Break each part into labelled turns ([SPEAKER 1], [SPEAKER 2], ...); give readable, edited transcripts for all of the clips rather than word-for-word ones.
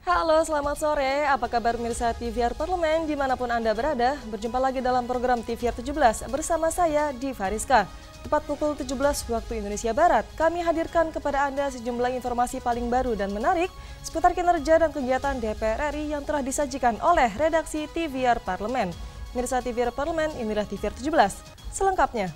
[SPEAKER 1] Halo, selamat sore. Apa kabar pemirsa TVR Parlemen dimanapun Anda berada? Berjumpa lagi dalam program TVR 17 bersama saya, Diva Rizka. Tepat pukul 17 waktu Indonesia Barat, kami hadirkan kepada Anda sejumlah informasi paling baru dan menarik seputar kinerja dan kegiatan DPR RI yang telah disajikan oleh redaksi TVR Parlemen. Pemirsa TVR Parlemen, inilah TVR 17. Selengkapnya.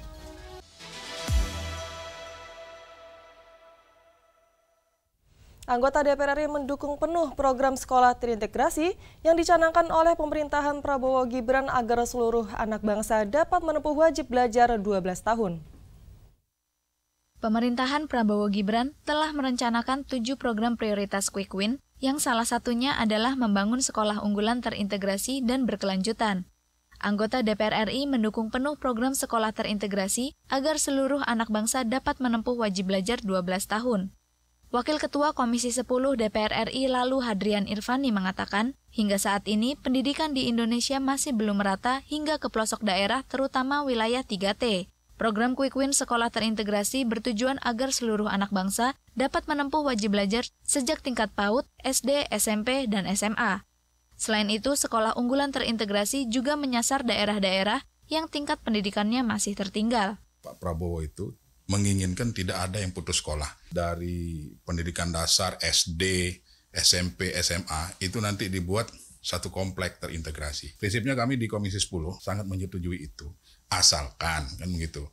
[SPEAKER 1] Anggota DPR RI mendukung penuh program sekolah terintegrasi yang dicanangkan oleh pemerintahan Prabowo Gibran agar seluruh anak bangsa dapat menempuh wajib belajar 12 tahun.
[SPEAKER 2] Pemerintahan Prabowo Gibran telah merencanakan 7 program prioritas Quick Win, yang salah satunya adalah membangun sekolah unggulan terintegrasi dan berkelanjutan. Anggota DPR RI mendukung penuh program sekolah terintegrasi agar seluruh anak bangsa dapat menempuh wajib belajar 12 tahun. Wakil Ketua Komisi 10 DPR RI lalu Hadrian Irvani mengatakan, hingga saat ini pendidikan di Indonesia masih belum merata hingga ke pelosok daerah terutama wilayah 3T. Program Quick Win Sekolah Terintegrasi bertujuan agar seluruh anak bangsa dapat menempuh wajib belajar sejak tingkat PAUD, SD, SMP, dan SMA. Selain itu, sekolah unggulan terintegrasi juga menyasar daerah-daerah yang tingkat pendidikannya masih tertinggal.
[SPEAKER 3] Pak Prabowo itu menginginkan tidak ada yang putus sekolah. Dari pendidikan dasar, SD, SMP, SMA, itu nanti dibuat satu komplek terintegrasi. Prinsipnya kami di Komisi 10 sangat menyetujui itu. Asalkan, kan begitu,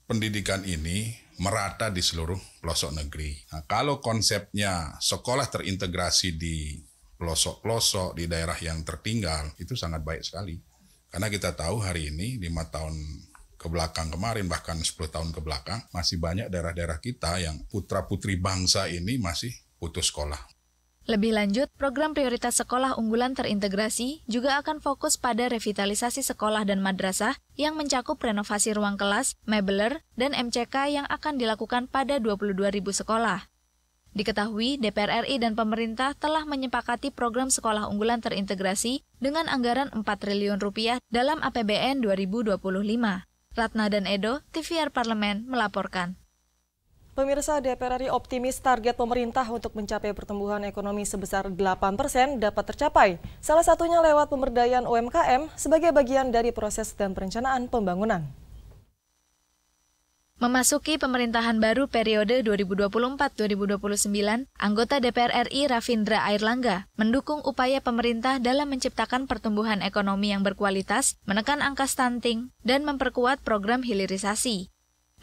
[SPEAKER 3] pendidikan ini merata di seluruh pelosok negeri. Nah, kalau konsepnya sekolah terintegrasi di pelosok-pelosok, di daerah yang tertinggal, itu sangat baik sekali. Karena kita tahu hari ini, 5 tahun ke belakang kemarin, bahkan 10 tahun ke belakang, masih banyak daerah-daerah kita yang putra-putri bangsa ini masih putus sekolah.
[SPEAKER 2] Lebih lanjut, program prioritas sekolah unggulan terintegrasi juga akan fokus pada revitalisasi sekolah dan madrasah yang mencakup renovasi ruang kelas, mebeler, dan MCK yang akan dilakukan pada 22.000 sekolah. Diketahui, DPR RI dan pemerintah telah menyepakati program sekolah unggulan terintegrasi dengan anggaran 4 triliun rupiah dalam APBN 2025. Ratna dan Edo, TVR Parlemen melaporkan.
[SPEAKER 1] Pemirsa, DPR RI optimis target pemerintah untuk mencapai pertumbuhan ekonomi sebesar 8% dapat tercapai. Salah satunya lewat pemberdayaan UMKM sebagai bagian dari proses dan perencanaan pembangunan.
[SPEAKER 2] Memasuki pemerintahan baru periode 2024-2029, anggota DPR RI Rafindra Airlangga mendukung upaya pemerintah dalam menciptakan pertumbuhan ekonomi yang berkualitas, menekan angka stunting, dan memperkuat program hilirisasi.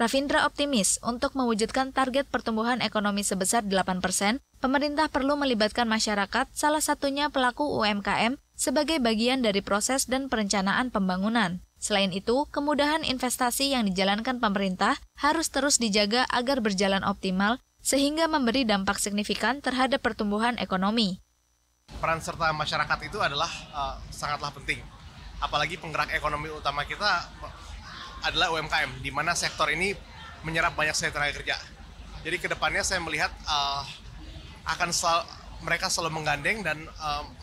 [SPEAKER 2] Rafindra optimis untuk mewujudkan target pertumbuhan ekonomi sebesar 8%, pemerintah perlu melibatkan masyarakat, salah satunya pelaku UMKM, sebagai bagian dari proses dan perencanaan pembangunan. Selain itu, kemudahan investasi yang dijalankan pemerintah harus terus dijaga agar berjalan optimal, sehingga memberi dampak signifikan terhadap pertumbuhan ekonomi.
[SPEAKER 4] Peran serta masyarakat itu adalah sangatlah penting. Apalagi penggerak ekonomi utama kita adalah UMKM, di mana sektor ini menyerap banyak sekali tenaga kerja. Jadi kedepannya saya melihat mereka selalu menggandeng dan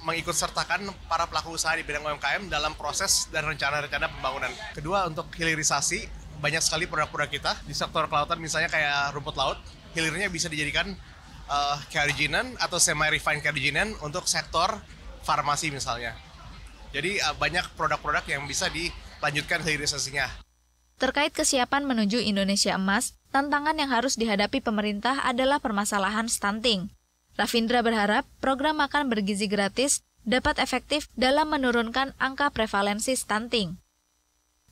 [SPEAKER 4] mengikut sertakan para pelaku usaha di bidang UMKM dalam proses dan rencana-rencana pembangunan. Kedua, untuk hilirisasi, banyak sekali produk-produk kita di sektor kelautan, misalnya kayak rumput laut, hilirnya bisa dijadikan kerajinan atau semi-refined kerajinan untuk sektor farmasi misalnya. Jadi banyak produk-produk yang bisa dilanjutkan hilirisasinya.
[SPEAKER 2] Terkait kesiapan menuju Indonesia Emas, tantangan yang harus dihadapi pemerintah adalah permasalahan stunting. Rafindra berharap program makan bergizi gratis dapat efektif dalam menurunkan angka prevalensi stunting.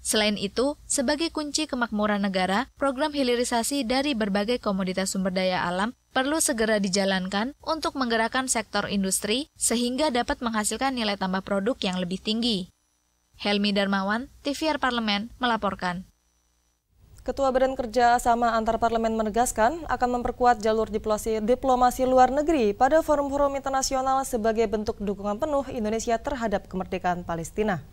[SPEAKER 2] Selain itu, sebagai kunci kemakmuran negara, program hilirisasi dari berbagai komoditas sumber daya alam perlu segera dijalankan untuk menggerakkan sektor industri sehingga dapat menghasilkan nilai tambah produk yang lebih tinggi. Helmi Darmawan, TVR Parlemen melaporkan.
[SPEAKER 1] Ketua Badan Kerja Sama Antar Parlemen menegaskan akan memperkuat jalur diplomasi luar negeri pada forum-forum internasional sebagai bentuk dukungan penuh Indonesia terhadap kemerdekaan Palestina.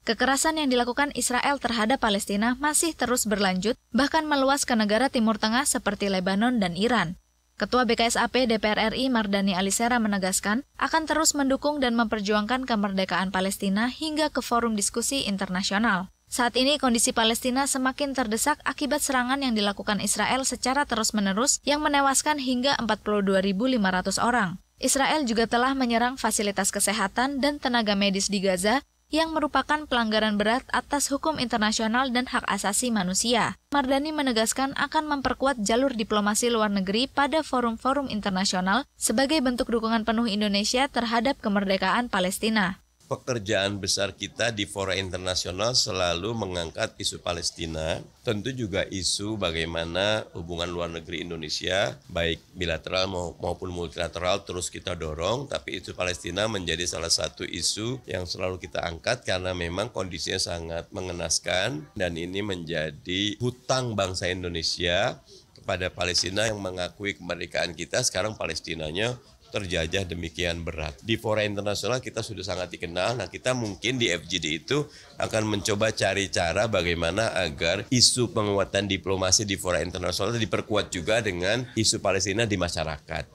[SPEAKER 2] Kekerasan yang dilakukan Israel terhadap Palestina masih terus berlanjut, bahkan meluas ke negara Timur Tengah seperti Lebanon dan Iran. Ketua BKSAP DPR RI Mardani Alisera menegaskan akan terus mendukung dan memperjuangkan kemerdekaan Palestina hingga ke forum diskusi internasional. Saat ini kondisi Palestina semakin terdesak akibat serangan yang dilakukan Israel secara terus-menerus yang menewaskan hingga 42.500 orang. Israel juga telah menyerang fasilitas kesehatan dan tenaga medis di Gaza yang merupakan pelanggaran berat atas hukum internasional dan hak asasi manusia. Mardani menegaskan akan memperkuat jalur diplomasi luar negeri pada forum-forum internasional sebagai bentuk dukungan penuh Indonesia terhadap kemerdekaan Palestina.
[SPEAKER 5] Pekerjaan besar kita di fora internasional selalu mengangkat isu Palestina, tentu juga isu bagaimana hubungan luar negeri Indonesia, baik bilateral maupun multilateral terus kita dorong, tapi isu Palestina menjadi salah satu isu yang selalu kita angkat karena memang kondisinya sangat mengenaskan dan ini menjadi hutang bangsa Indonesia kepada Palestina yang mengakui kemerdekaan kita, sekarang Palestinanya terjajah demikian berat. Di fora internasional kita sudah sangat dikenal, nah kita mungkin di FGD itu akan mencoba cari cara bagaimana agar isu penguatan diplomasi di fora internasional diperkuat juga dengan isu Palestina di masyarakat.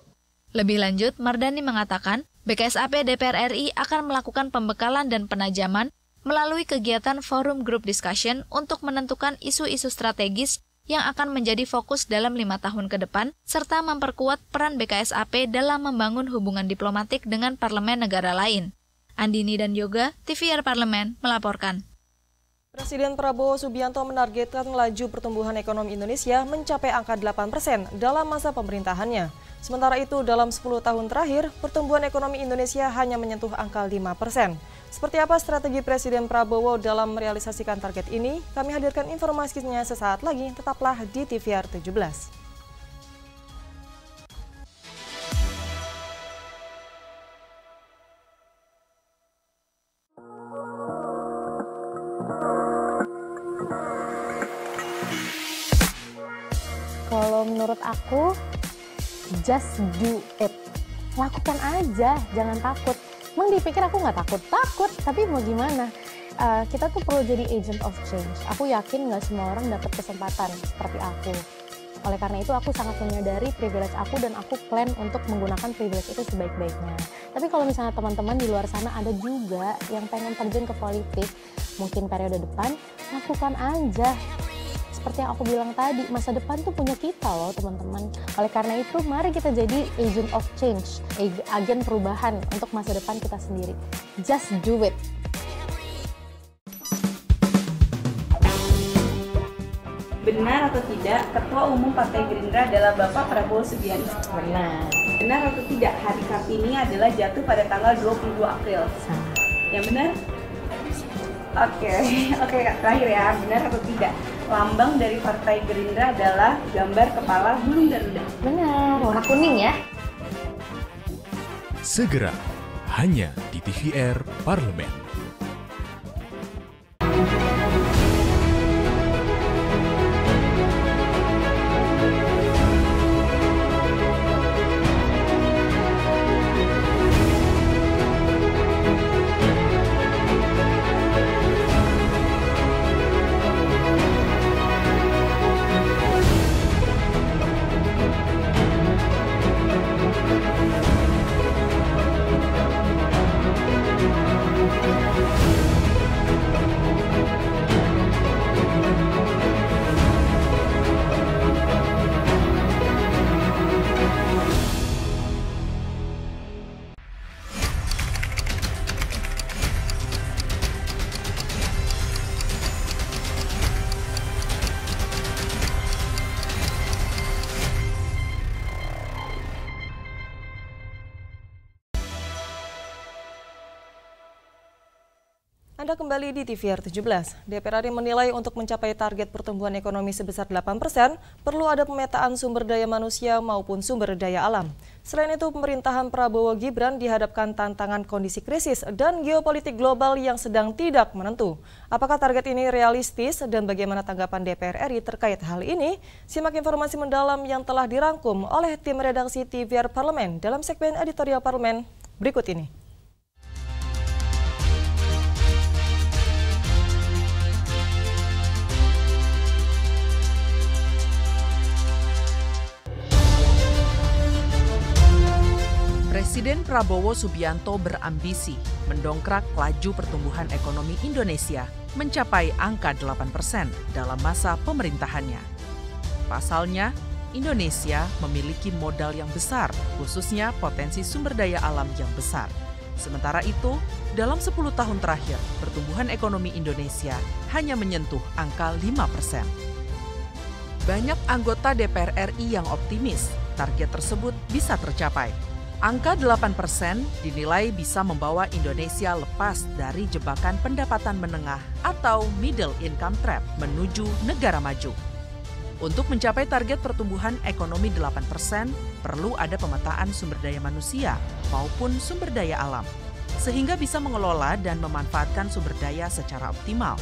[SPEAKER 2] Lebih lanjut, Mardani mengatakan BKSAP DPR RI akan melakukan pembekalan dan penajaman melalui kegiatan forum group discussion untuk menentukan isu-isu strategis yang akan menjadi fokus dalam 5 tahun ke depan, serta memperkuat peran BKSAP dalam membangun hubungan diplomatik dengan parlemen negara lain. Andini dan Yoga, TVR Parlemen, melaporkan.
[SPEAKER 1] Presiden Prabowo Subianto menargetkan laju pertumbuhan ekonomi Indonesia mencapai angka 8% dalam masa pemerintahannya. Sementara itu, dalam 10 tahun terakhir, pertumbuhan ekonomi Indonesia hanya menyentuh angka 5%. Seperti apa strategi Presiden Prabowo dalam merealisasikan target ini? Kami hadirkan informasinya sesaat lagi, tetaplah di TVR 17.
[SPEAKER 6] Kalau menurut aku, just do it. Lakukan aja, jangan takut. Emang dipikir aku nggak takut, tapi mau gimana? Kita tuh perlu jadi agent of change. Aku yakin nggak semua orang dapat kesempatan seperti aku. Oleh karena itu aku sangat menyadari privilege aku dan aku plan untuk menggunakan privilege itu sebaik-baiknya. Tapi kalau misalnya teman-teman di luar sana ada juga yang pengen terjun ke politik, mungkin periode depan, lakukan aja. Seperti yang aku bilang tadi, masa depan tuh punya kita loh teman-teman. Oleh karena itu, mari kita jadi agent of change, agen perubahan untuk masa depan kita sendiri. Just do it.
[SPEAKER 7] Benar atau tidak, Ketua Umum Partai Gerindra adalah Bapak Prabowo Subianto?
[SPEAKER 6] Benar.
[SPEAKER 7] Benar atau tidak, Hari Kartini adalah jatuh pada tanggal 22 April?
[SPEAKER 6] Salah.
[SPEAKER 7] Yang benar? Oke, terakhir ya, benar atau tidak, lambang dari Partai Gerindra adalah gambar kepala burung Garuda?
[SPEAKER 6] Benar, warna kuning ya.
[SPEAKER 8] Segera, hanya di TVR Parlemen.
[SPEAKER 1] Anda kembali di TVR 17. DPR RI menilai untuk mencapai target pertumbuhan ekonomi sebesar 8%, perlu ada pemetaan sumber daya manusia maupun sumber daya alam. Selain itu, pemerintahan Prabowo Gibran dihadapkan tantangan kondisi krisis dan geopolitik global yang sedang tidak menentu. Apakah target ini realistis dan bagaimana tanggapan DPR RI terkait hal ini? Simak informasi mendalam yang telah dirangkum oleh tim redaksi TVR Parlemen dalam segmen editorial Parlemen berikut ini.
[SPEAKER 9] Presiden Prabowo Subianto berambisi mendongkrak laju pertumbuhan ekonomi Indonesia mencapai angka 8% dalam masa pemerintahannya. Pasalnya, Indonesia memiliki modal yang besar, khususnya potensi sumber daya alam yang besar. Sementara itu, dalam 10 tahun terakhir, pertumbuhan ekonomi Indonesia hanya menyentuh angka 5%. Banyak anggota DPR RI yang optimis target tersebut bisa tercapai. Angka 8% dinilai bisa membawa Indonesia lepas dari jebakan pendapatan menengah atau middle income trap menuju negara maju. Untuk mencapai target pertumbuhan ekonomi 8%, perlu ada pemetaan sumber daya manusia maupun sumber daya alam, sehingga bisa mengelola dan memanfaatkan sumber daya secara optimal.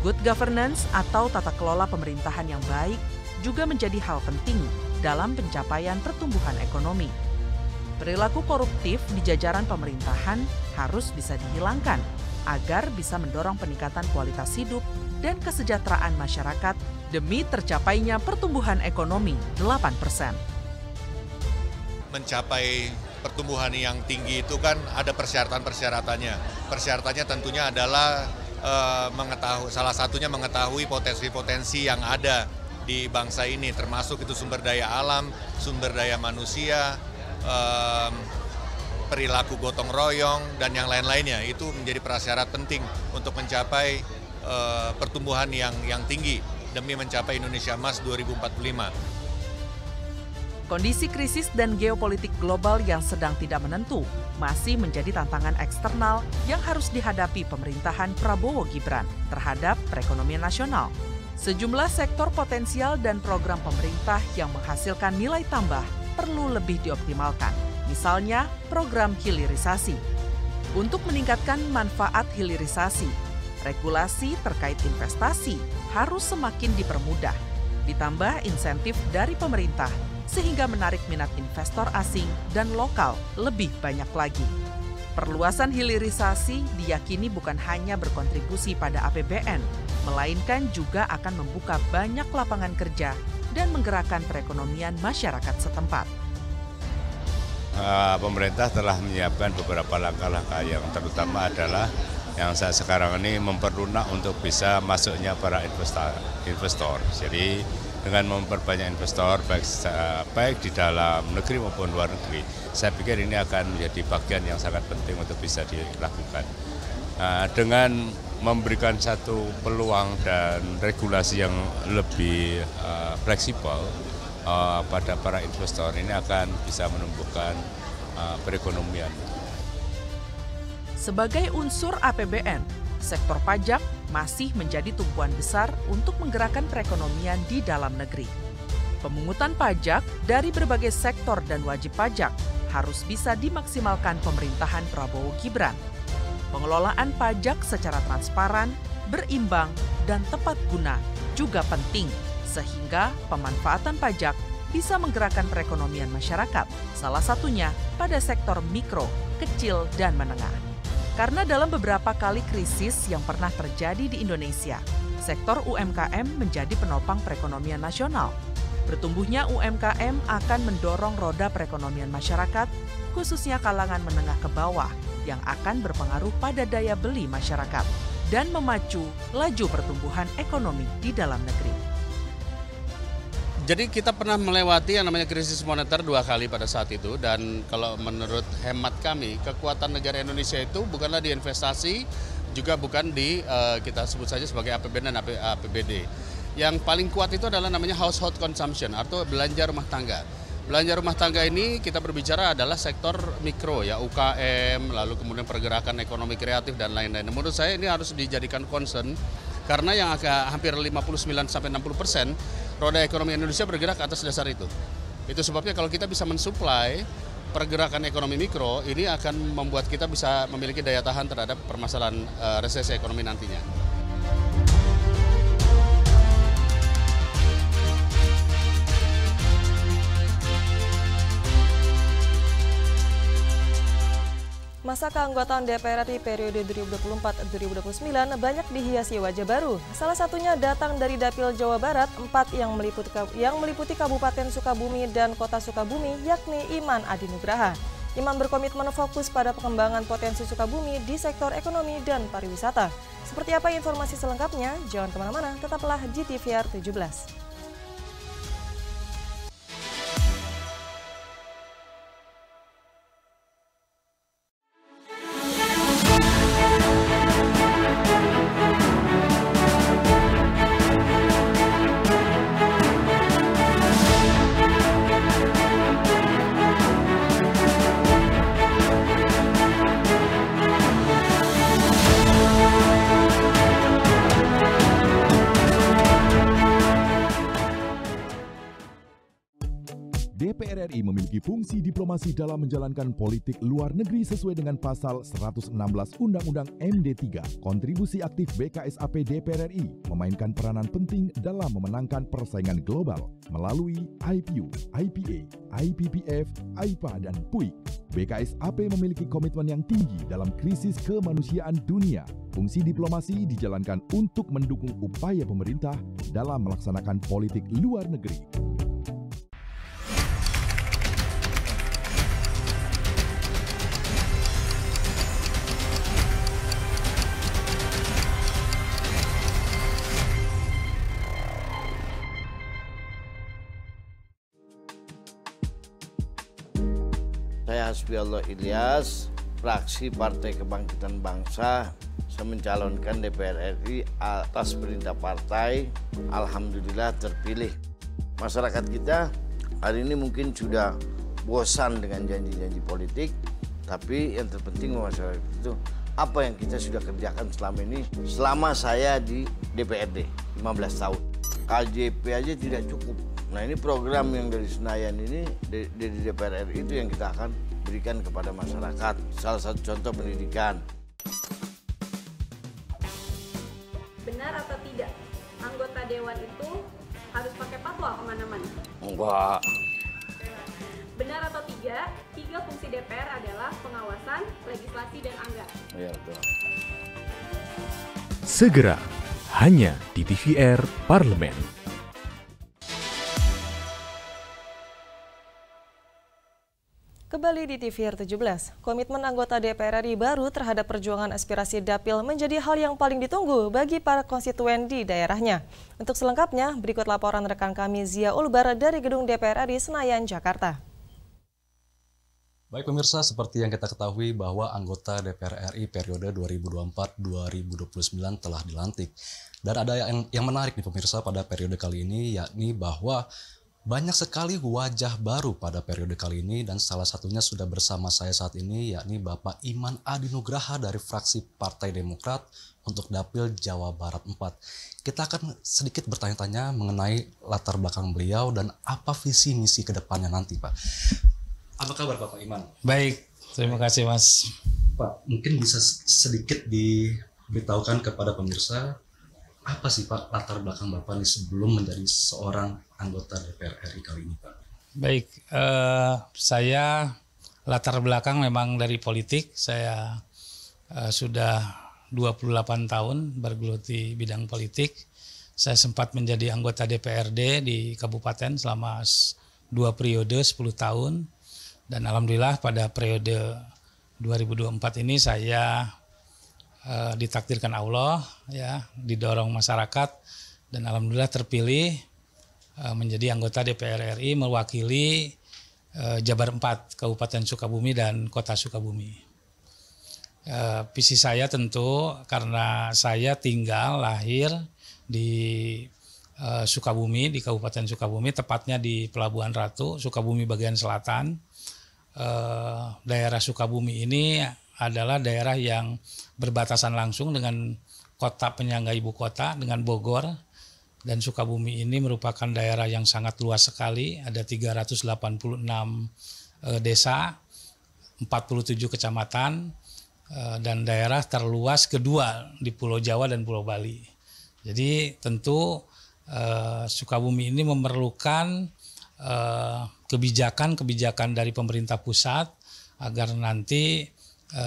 [SPEAKER 9] Good governance atau tata kelola pemerintahan yang baik juga menjadi hal penting dalam pencapaian pertumbuhan ekonomi. Perilaku koruptif di jajaran pemerintahan harus bisa dihilangkan agar bisa mendorong peningkatan kualitas hidup dan kesejahteraan masyarakat demi tercapainya pertumbuhan ekonomi 8%.
[SPEAKER 10] Mencapai pertumbuhan yang tinggi itu kan ada persyaratan-persyaratannya. Persyaratannya tentunya adalah salah satunya mengetahui potensi-potensi yang ada di bangsa ini, termasuk itu sumber daya alam, sumber daya manusia, perilaku gotong royong, dan yang lain-lainnya. Itu menjadi prasyarat penting untuk mencapai pertumbuhan yang tinggi demi mencapai Indonesia Emas 2045.
[SPEAKER 9] Kondisi krisis dan geopolitik global yang sedang tidak menentu masih menjadi tantangan eksternal yang harus dihadapi pemerintahan Prabowo Gibran terhadap perekonomian nasional. Sejumlah sektor potensial dan program pemerintah yang menghasilkan nilai tambah perlu lebih dioptimalkan, misalnya program hilirisasi. Untuk meningkatkan manfaat hilirisasi, regulasi terkait investasi harus semakin dipermudah, ditambah insentif dari pemerintah sehingga menarik minat investor asing dan lokal lebih banyak lagi. Perluasan hilirisasi diyakini bukan hanya berkontribusi pada APBN, melainkan juga akan membuka banyak lapangan kerja dan menggerakkan perekonomian masyarakat setempat.
[SPEAKER 11] Pemerintah telah menyiapkan beberapa langkah-langkah yang terutama adalah yang saat sekarang ini memperlunak untuk bisa masuknya para investor. Jadi dengan memperbanyak investor baik di dalam negeri maupun luar negeri, saya pikir ini akan menjadi bagian yang sangat penting untuk bisa dilakukan. Dengan memberikan satu peluang dan regulasi yang lebih fleksibel pada para investor, ini akan bisa menumbuhkan perekonomian.
[SPEAKER 9] Sebagai unsur APBN, sektor pajak masih menjadi tumpuan besar untuk menggerakkan perekonomian di dalam negeri. Pemungutan pajak dari berbagai sektor dan wajib pajak harus bisa dimaksimalkan pemerintahan Prabowo Gibran. Pengelolaan pajak secara transparan, berimbang, dan tepat guna juga penting, sehingga pemanfaatan pajak bisa menggerakkan perekonomian masyarakat, salah satunya pada sektor mikro, kecil, dan menengah. Karena dalam beberapa kali krisis yang pernah terjadi di Indonesia, sektor UMKM menjadi penopang perekonomian nasional. Bertumbuhnya UMKM akan mendorong roda perekonomian masyarakat, khususnya kalangan menengah ke bawah, yang akan berpengaruh pada daya beli masyarakat dan memacu laju pertumbuhan ekonomi di dalam negeri.
[SPEAKER 12] Jadi kita pernah melewati yang namanya krisis moneter 2 kali pada saat itu, dan kalau menurut hemat kami, kekuatan negara Indonesia itu bukanlah di investasi, juga bukan di kita sebut saja sebagai APBN dan APBD. Yang paling kuat itu adalah namanya household consumption atau belanja rumah tangga. Belanja rumah tangga ini kita berbicara adalah sektor mikro ya, UKM, lalu kemudian pergerakan ekonomi kreatif dan lain-lain. Menurut saya ini harus dijadikan concern karena yang hampir 59-60% roda ekonomi Indonesia bergerak atas dasar itu. Itu sebabnya kalau kita bisa mensuplai pergerakan ekonomi mikro, ini akan membuat kita bisa memiliki daya tahan terhadap permasalahan resesi ekonomi nantinya.
[SPEAKER 1] Masa keanggotaan DPR RI periode 2024-2029 banyak dihiasi wajah baru. Salah satunya datang dari Dapil Jawa Barat 4 yang meliputi Kabupaten Sukabumi dan Kota Sukabumi, yakni Iman Adi Nugraha. Iman berkomitmen fokus pada pengembangan potensi Sukabumi di sektor ekonomi dan pariwisata. Seperti apa informasi selengkapnya? Jangan kemana-mana, tetaplah di TVR 17.
[SPEAKER 13] DPR RI memiliki fungsi diplomasi dalam menjalankan politik luar negeri sesuai dengan pasal 116 Undang-Undang MD 3. Kontribusi aktif BKSAP DPR RI memainkan peranan penting dalam memenangkan persaingan global melalui IPU, IPA, IPPF, AIPA, dan PUIK. BKSAP memiliki komitmen yang tinggi dalam krisis kemanusiaan dunia. Fungsi diplomasi dijalankan untuk mendukung upaya pemerintah dalam melaksanakan politik luar negeri.
[SPEAKER 14] Saya Hasbiallah Ilyas, fraksi Partai Kebangkitan Bangsa. Saya mencalonkan DPR RI atas perintah partai. Alhamdulillah terpilih. Masyarakat kita hari ini mungkin sudah bosan dengan janji-janji politik, tapi yang terpenting masyarakat itu apa yang kita sudah kerjakan selama ini. Selama saya di DPRD 15 tahun, KJP aja tidak cukup. Nah, ini program yang dari Senayan ini, dari DPR RI itu yang kita akan berikan kepada masyarakat. Salah satu contoh pendidikan.
[SPEAKER 7] Benar atau tidak, anggota Dewan itu harus pakai fatwa kemana-mana?
[SPEAKER 14] Enggak.
[SPEAKER 7] Benar atau tidak, 3 fungsi DPR adalah pengawasan, legislasi, dan anggaran?
[SPEAKER 14] Iya, betul.
[SPEAKER 8] Segera, hanya di TVR Parlemen.
[SPEAKER 1] Kembali di TVR 17, komitmen anggota DPR RI baru terhadap perjuangan aspirasi Dapil menjadi hal yang paling ditunggu bagi para konstituen di daerahnya. Untuk selengkapnya, berikut laporan rekan kami Zia Ulbar dari Gedung DPR RI Senayan, Jakarta.
[SPEAKER 15] Baik pemirsa, seperti yang kita ketahui bahwa anggota DPR RI periode 2024-2029 telah dilantik. Dan ada yang menarik nih pemirsa pada periode kali ini, yakni bahwa banyak sekali wajah baru pada periode kali ini, dan salah satunya sudah bersama saya saat ini, yakni Bapak Iman Adi Nugraha dari fraksi Partai Demokrat untuk Dapil Jawa Barat 4. Kita akan sedikit bertanya-tanya mengenai latar belakang beliau dan apa visi misi ke depannya nanti, Pak. Apa kabar Bapak Iman?
[SPEAKER 16] Baik, terima kasih Mas.
[SPEAKER 15] Pak, mungkin bisa sedikit diberitahukan kepada pemirsa, apa sih Pak latar belakang Bapak ini sebelum menjadi seorang anggota DPR RI kali ini, Pak?
[SPEAKER 16] Baik, saya latar belakang memang dari politik. Saya sudah 28 tahun bergelut di bidang politik. Saya sempat menjadi anggota DPRD di kabupaten selama 2 periode 10 tahun. Dan alhamdulillah pada periode 2024 ini saya ditakdirkan Allah, ya, didorong masyarakat, dan alhamdulillah terpilih menjadi anggota DPR RI mewakili Jabar 4, Kabupaten Sukabumi dan Kota Sukabumi. Visi saya tentu karena saya tinggal lahir di Sukabumi, di Kabupaten Sukabumi, tepatnya di Pelabuhan Ratu, Sukabumi bagian selatan. Daerah Sukabumi ini adalah daerah yang berbatasan langsung dengan kota penyangga ibu kota, dengan Bogor. Dan Sukabumi ini merupakan daerah yang sangat luas sekali, ada 386 desa, 47 kecamatan, dan daerah terluas kedua di Pulau Jawa dan Pulau Bali. Jadi tentu Sukabumi ini memerlukan kebijakan dari pemerintah pusat agar nanti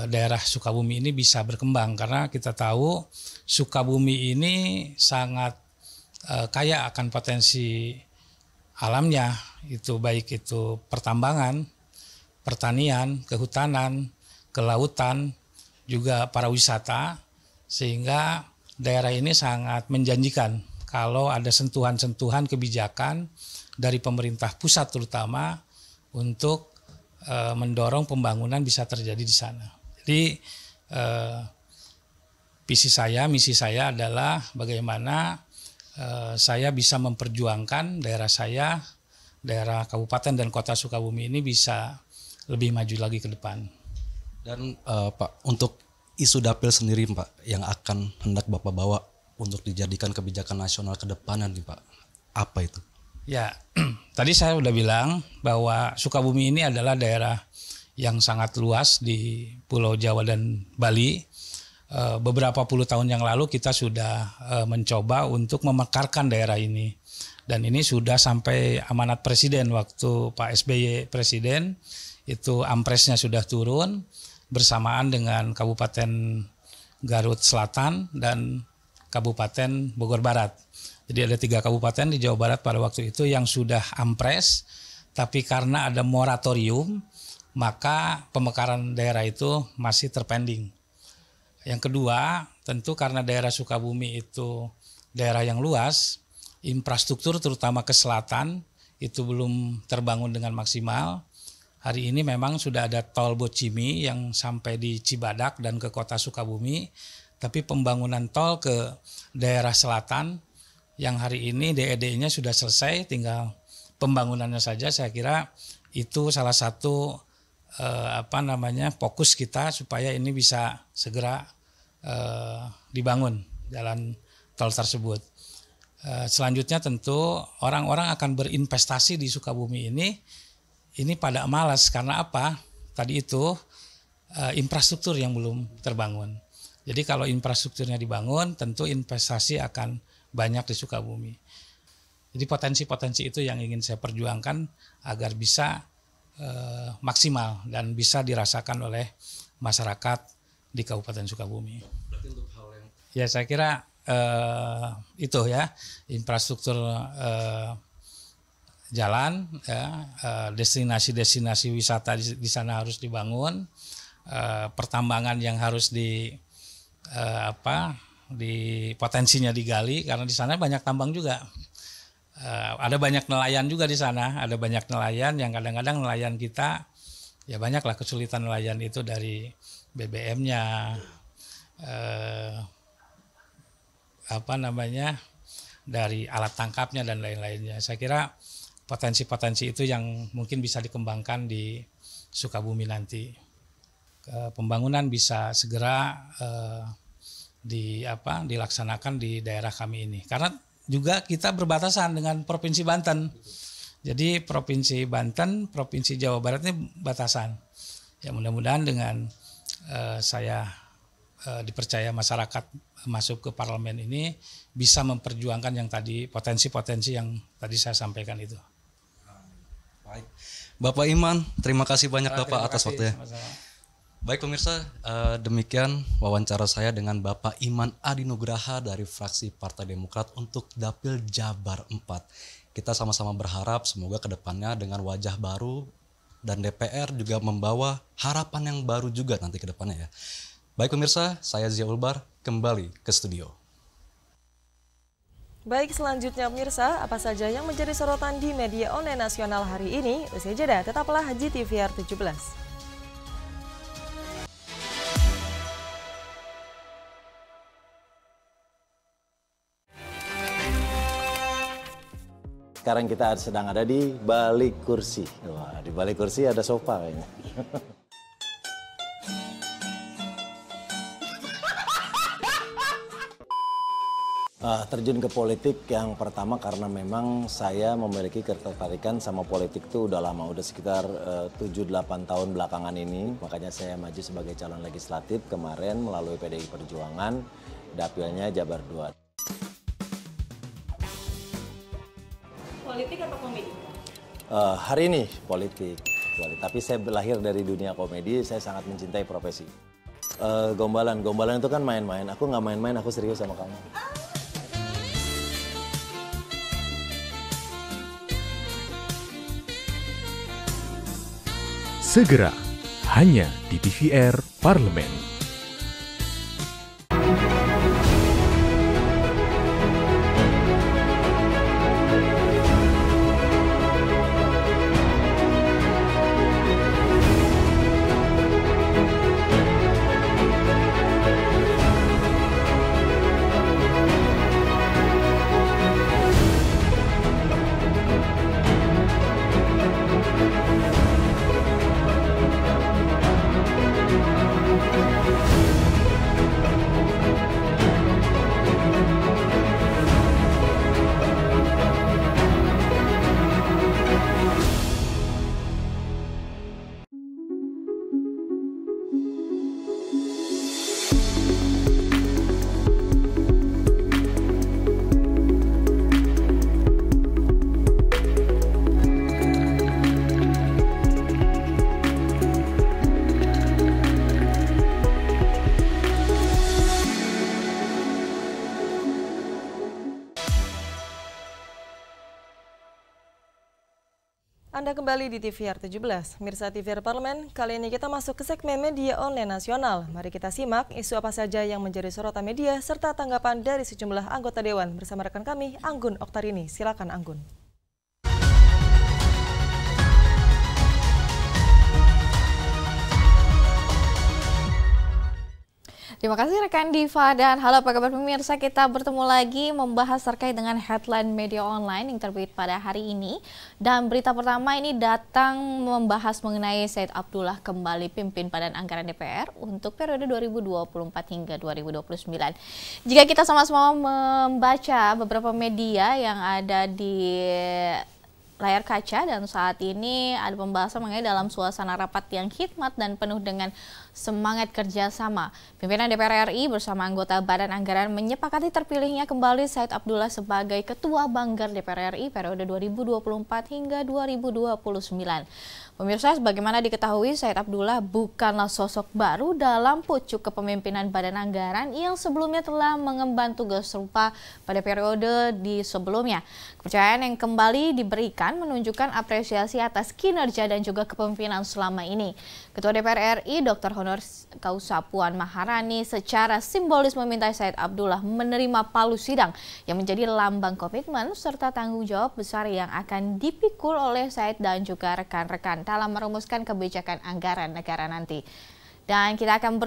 [SPEAKER 16] daerah Sukabumi ini bisa berkembang, karena kita tahu Sukabumi ini sangat kaya akan potensi alamnya, itu baik itu pertambangan, pertanian, kehutanan, kelautan, juga pariwisata, sehingga daerah ini sangat menjanjikan kalau ada sentuhan-sentuhan kebijakan dari pemerintah pusat terutama untuk mendorong pembangunan bisa terjadi di sana. Jadi misi saya adalah bagaimana saya bisa memperjuangkan daerah saya, daerah Kabupaten dan Kota Sukabumi ini bisa lebih maju lagi ke depan.
[SPEAKER 15] Dan Pak, untuk isu dapil sendiri Pak yang akan hendak Bapak bawa untuk dijadikan kebijakan nasional ke depan nih Pak, apa itu?
[SPEAKER 16] Ya, tadi saya sudah bilang bahwa Sukabumi ini adalah daerah yang sangat luas di Pulau Jawa dan Bali. Beberapa puluh tahun yang lalu kita sudah mencoba untuk memekarkan daerah ini. Dan ini sudah sampai amanat Presiden waktu Pak SBY Presiden, itu ampresnya sudah turun bersamaan dengan Kabupaten Garut Selatan dan Kabupaten Bogor Barat. Jadi ada 3 kabupaten di Jawa Barat pada waktu itu yang sudah ampres, tapi karena ada moratorium, maka pemekaran daerah itu masih terpending. Yang kedua, tentu karena daerah Sukabumi itu daerah yang luas, infrastruktur terutama ke selatan itu belum terbangun dengan maksimal. Hari ini memang sudah ada tol Bocimi yang sampai di Cibadak dan ke kota Sukabumi, tapi pembangunan tol ke daerah selatan yang hari ini DED-nya sudah selesai, tinggal pembangunannya saja. Saya kira itu salah satu fokus kita supaya ini bisa segera dibangun jalan tol tersebut. Selanjutnya tentu orang-orang akan berinvestasi di Sukabumi ini pada malas karena apa? Tadi itu infrastruktur yang belum terbangun. Jadi kalau infrastrukturnya dibangun, tentu investasi akan banyak di Sukabumi. Jadi potensi-potensi itu yang ingin saya perjuangkan agar bisa maksimal dan bisa dirasakan oleh masyarakat di Kabupaten Sukabumi. Ya saya kira itu ya, infrastruktur jalan, ya, destinasi-destinasi wisata di sana harus dibangun, pertambangan yang harus di potensinya digali karena di sana banyak tambang juga. Ada banyak nelayan juga di sana, ada banyak nelayan yang kadang-kadang nelayan kita ya banyaklah kesulitan nelayan itu dari BBM-nya, dari alat tangkapnya dan lain-lainnya. Saya kira potensi-potensi itu yang mungkin bisa dikembangkan di Sukabumi nanti. Pembangunan bisa segera dilaksanakan di daerah kami ini. Karena juga kita berbatasan dengan Provinsi Banten. Jadi Provinsi Banten, Provinsi Jawa Barat ini batasan. Ya mudah-mudahan dengan saya dipercaya masyarakat masuk ke parlemen ini bisa memperjuangkan yang tadi potensi-potensi yang tadi saya sampaikan itu.
[SPEAKER 15] Baik. Bapak Iman, terima kasih banyak Bapak atas waktunya. Baik pemirsa, demikian wawancara saya dengan Bapak Iman Adi Nugraha dari fraksi Partai Demokrat untuk Dapil Jabar 4. Kita sama-sama berharap semoga kedepannya dengan wajah baru dan DPR juga membawa harapan yang baru juga nanti ke depannya ya. Baik pemirsa, saya Zia Ulbar kembali ke studio.
[SPEAKER 1] Baik, selanjutnya pemirsa, apa saja yang menjadi sorotan di media online nasional hari ini? Usai jeda, tetaplah Haji TVR 17.
[SPEAKER 17] Sekarang kita sedang ada di balik kursi. Wah, di balik kursi ada sofa kayaknya. Terjun ke politik yang pertama karena memang saya memiliki ketertarikan sama politik itu udah lama, udah sekitar 7-8 tahun belakangan ini. Makanya saya maju sebagai calon legislatif kemarin melalui PDI Perjuangan, dapilnya Jabar 2.
[SPEAKER 7] Politik atau komedi?
[SPEAKER 17] Hari ini politik, tapi saya lahir dari dunia komedi, saya sangat mencintai profesi. Gombalan itu kan main-main, aku nggak main-main, aku serius sama kamu.
[SPEAKER 8] Segera, hanya di TVR Parlemen.
[SPEAKER 1] Anda kembali di TVR 17, Mirsa TVR Parlemen. Kali ini kita masuk ke segmen media online nasional. Mari kita simak isu apa saja yang menjadi sorotan media serta tanggapan dari sejumlah anggota Dewan bersama rekan kami, Anggun Oktarini. Silakan Anggun.
[SPEAKER 18] Terima kasih rekan Diva dan halo apa kabar pemirsa, kita bertemu lagi membahas terkait dengan headline media online yang terbit pada hari ini. Dan berita pertama ini datang membahas mengenai Said Abdullah kembali pimpin Badan Anggaran DPR untuk periode 2024 hingga 2029. Jika kita sama-sama membaca beberapa media yang ada di layar kaca dan saat ini ada pembahasan mengenai dalam suasana rapat yang hikmat dan penuh dengan semangat kerjasama. Pimpinan DPR RI bersama anggota Badan Anggaran menyepakati terpilihnya kembali Said Abdullah sebagai Ketua Banggar DPR RI periode 2024 hingga 2029. Pemirsa, sebagaimana diketahui, Said Abdullah bukanlah sosok baru dalam pucuk kepemimpinan Badan Anggaran yang sebelumnya telah mengemban tugas serupa pada periode di sebelumnya. Kepercayaan yang kembali diberikan menunjukkan apresiasi atas kinerja dan juga kepemimpinan selama ini. Ketua DPR RI Dr. Honor Kausa Puan Maharani secara simbolis meminta Said Abdullah menerima palu sidang yang menjadi lambang komitmen serta tanggung jawab besar yang akan dipikul oleh Said dan juga rekan-rekan dalam merumuskan kebijakan anggaran negara nanti. Dan kita akan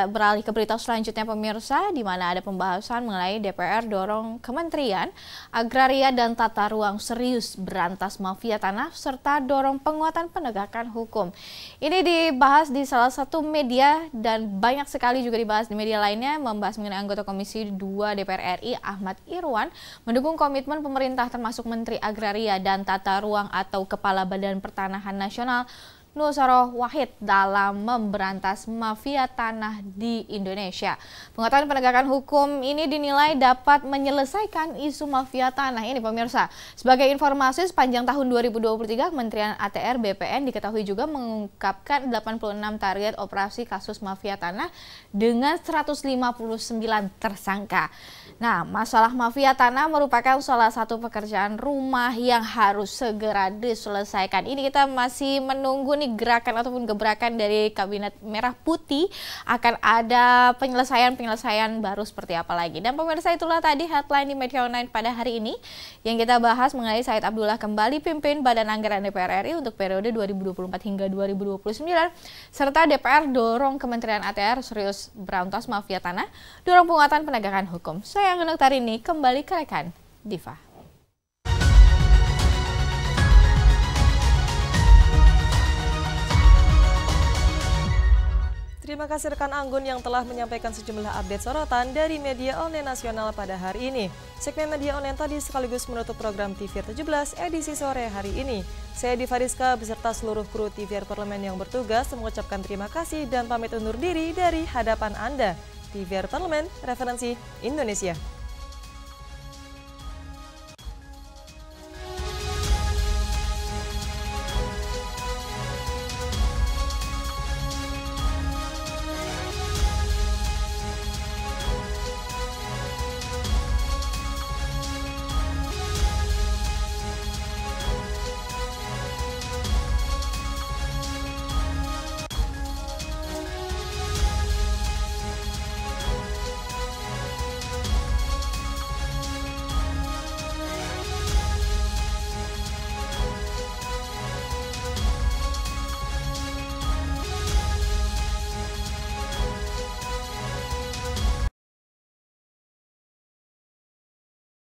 [SPEAKER 18] beralih ke berita selanjutnya pemirsa, di mana ada pembahasan mengenai DPR dorong Kementerian Agraria dan Tata Ruang serius berantas mafia tanah serta dorong penguatan penegakan hukum. Ini dibahas di salah satu media dan banyak sekali juga dibahas di media lainnya, membahas mengenai anggota Komisi 2 DPR RI Ahmad Irwan mendukung komitmen pemerintah termasuk Menteri Agraria dan Tata Ruang atau Kepala Badan Pertanahan Nasional Nusroh Wahid dalam memberantas mafia tanah di Indonesia. Penguatan penegakan hukum ini dinilai dapat menyelesaikan isu mafia tanah ini pemirsa. Sebagai informasi, sepanjang tahun 2023 Kementerian ATR BPN diketahui juga mengungkapkan 86 target operasi kasus mafia tanah dengan 159 tersangka. Nah, masalah mafia tanah merupakan salah satu pekerjaan rumah yang harus segera diselesaikan. Ini kita masih menunggu nih gerakan ataupun gebrakan dari Kabinet Merah Putih, akan ada penyelesaian baru seperti apa lagi. Dan pemirsa, itulah tadi headline di media online pada hari ini yang kita bahas mengenai Said Abdullah kembali pimpin Badan Anggaran DPR RI untuk periode 2024 hingga 2029 serta DPR dorong Kementerian ATR serius berantas mafia tanah, dorong penguatan penegakan hukum. Saya Anggun Oktarini kembali ke rekan Diva.
[SPEAKER 1] Terima kasih rekan Anggun yang telah menyampaikan sejumlah update sorotan dari media online nasional pada hari ini. Segmen media online tadi sekaligus menutup program TVR 17 edisi sore hari ini. Saya Diva Rizka beserta seluruh kru TVR Parlemen yang bertugas mengucapkan terima kasih dan pamit undur diri dari hadapan Anda. TVR Parlemen, referensi Indonesia.